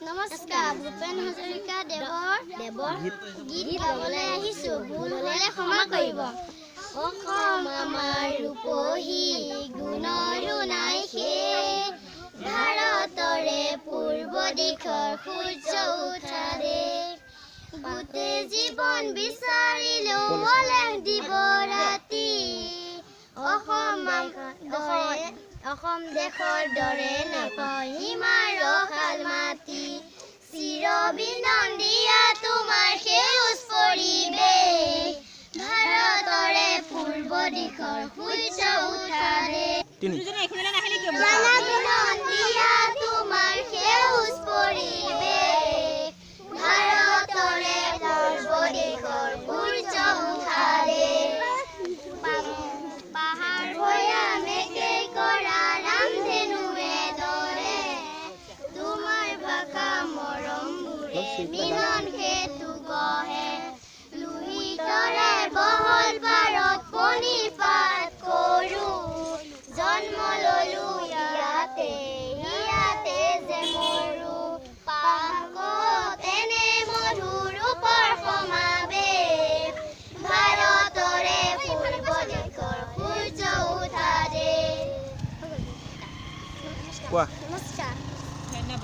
নমস্কাৰ, ভূপেন হাজৰিকা দেৱৰ গীত গাবলৈ আহিছোঁ। ভুল হ'লে ক্ষমা কৰিব। অসম আমাৰ ৰূপহী গুণৰো নাই শেষ, ভাৰতৰে পূৰ্ব দিশৰ সূৰ্য উঠা দেশ। গোটেই জীৱন বিচাৰিলেও হ'লে দিব ৰাতি, অসম দেশৰ দৰে নাপায় হিমাৰ ৰসাল মাটি। চিৰ বিনন্দীয়া তোমাৰ সেউজ পৰিৱেশ, ভাৰতৰে পূৰ্ব দিশৰ সূৰ্য উঠা দেশ। বিনন্দীয়া তোমাৰ সেউজ পৰিৱেশ, ভাৰতৰে পূৰ্ব দিশৰ সূৰ্য উঠা দেশ। পাহাৰ ভৈয়ামেকে কৰা ৰামধেনুৱে দৰে, তোমাৰ ভাষা মৰমবোৰে মিলন